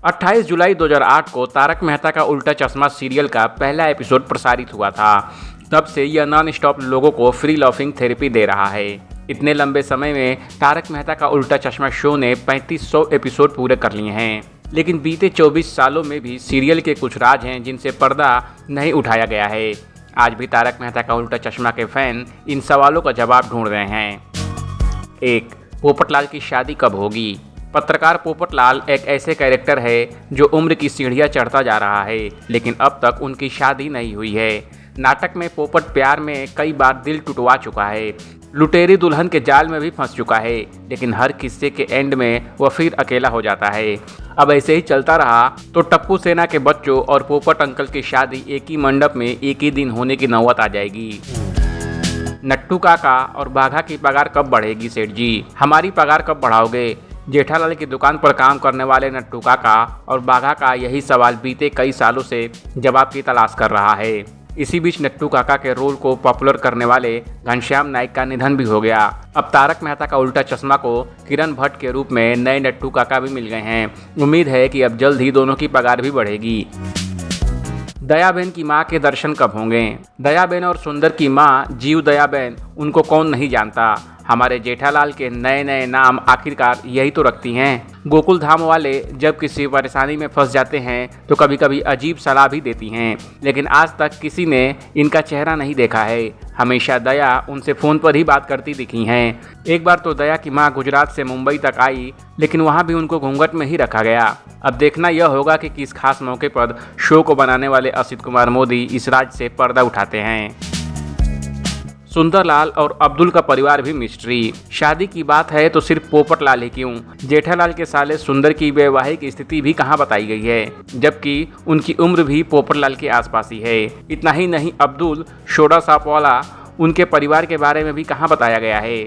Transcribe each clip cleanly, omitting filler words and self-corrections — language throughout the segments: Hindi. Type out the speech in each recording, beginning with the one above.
28 जुलाई 2008 को तारक मेहता का उल्टा चश्मा सीरियल का पहला एपिसोड प्रसारित हुआ था। तब से यह नॉन स्टॉप लोगों को फ्री लाफिंग थेरेपी दे रहा है। इतने लंबे समय में तारक मेहता का उल्टा चश्मा शो ने 3500 एपिसोड पूरे कर लिए हैं। लेकिन बीते 24 सालों में भी सीरियल के कुछ राज हैं जिनसे पर्दा नहीं उठाया गया है। आज भी तारक मेहता का उल्टा चश्मा के फैन इन सवालों का जवाब ढूंढ रहे हैं। 1. पोपटलाल की शादी कब होगी? पत्रकार पोपटलाल एक ऐसे कैरेक्टर है जो उम्र की सीढ़ियां चढ़ता जा रहा है, लेकिन अब तक उनकी शादी नहीं हुई है। नाटक में पोपट प्यार में कई बार दिल टुटवा चुका है, लुटेरी दुल्हन के जाल में भी फंस चुका है, लेकिन हर किस्से के एंड में वह फिर अकेला हो जाता है। अब ऐसे ही चलता रहा तो टप्पू सेना के बच्चों और पोपट अंकल की शादी एक ही मंडप में एक ही दिन होने की नौबत आ जाएगी। नट्टू काका और बाघा की पगार कब बढ़ेगी सेठ जी? हमारी पगार कब बढ़ाओगे? जेठालाल की दुकान पर काम करने वाले नट्टू काका और बाघा का यही सवाल बीते कई सालों से जवाब की तलाश कर रहा है। इसी बीच नट्टू काका के रोल को पॉपुलर करने वाले घनश्याम नाइक का निधन भी हो गया। अब तारक मेहता का उल्टा चश्मा को किरण भट्ट के रूप में नए नट्टू काका भी मिल गए हैं। उम्मीद है कि अब जल्द ही दोनों की पगार भी बढ़ेगी। दयाबेन की मां के दर्शन कब होंगे? दयाबेन और सुंदर की मां जीव दयाबेन, उनको कौन नहीं जानता। हमारे जेठालाल के नए नए नाम आखिरकार यही तो रखती हैं। गोकुल धाम वाले जब किसी परेशानी में फंस जाते हैं तो कभी कभी अजीब सलाह भी देती हैं, लेकिन आज तक किसी ने इनका चेहरा नहीं देखा है। हमेशा दया उनसे फ़ोन पर ही बात करती दिखी हैं। एक बार तो दया की मां गुजरात से मुंबई तक आई, लेकिन वहां भी उनको घूंघट में ही रखा गया। अब देखना यह होगा कि किस खास मौके पर शो को बनाने वाले असित कुमार मोदी इस राज से पर्दा उठाते हैं। सुंदरलाल और अब्दुल का परिवार भी मिस्ट्री। शादी की बात है तो सिर्फ पोपटलाल ही क्यों, जेठालाल के साले सुंदर की वैवाहिक स्थिति भी कहाँ बताई गई है, जबकि उनकी उम्र भी पोपटलाल के आसपास ही है। इतना ही नहीं, अब्दुल शोडा साप वाला, उनके परिवार के बारे में भी कहाँ बताया गया है।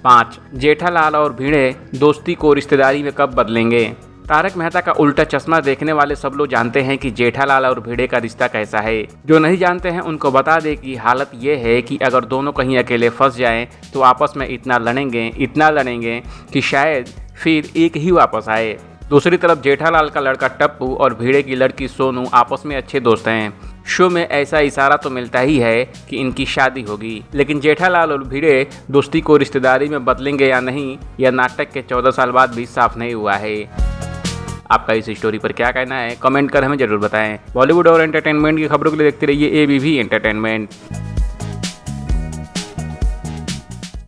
5. जेठालाल और भिड़े दोस्ती को रिश्तेदारी में कब बदलेंगे? तारक मेहता का उल्टा चश्मा देखने वाले सब लोग जानते हैं कि जेठालाल और भिड़े का रिश्ता कैसा है। जो नहीं जानते हैं उनको बता दें कि हालत ये है कि अगर दोनों कहीं अकेले फंस जाएं तो आपस में इतना लड़ेंगे कि शायद फिर एक ही वापस आए। दूसरी तरफ जेठालाल का लड़का टप्पू और भिड़े की लड़की सोनू आपस में अच्छे दोस्त हैं। शो में ऐसा इशारा तो मिलता ही है कि इनकी शादी होगी, लेकिन जेठालाल और भिड़े दोस्ती को रिश्तेदारी में बदलेंगे या नहीं, यह नाटक के 14 साल बाद भी साफ नहीं हुआ है। आपका इस स्टोरी पर क्या कहना है? कमेंट कर हमें जरूर बताएं। बॉलीवुड और एंटरटेनमेंट की खबरों के लिए देखते रहिए ABV एंटरटेनमेंट।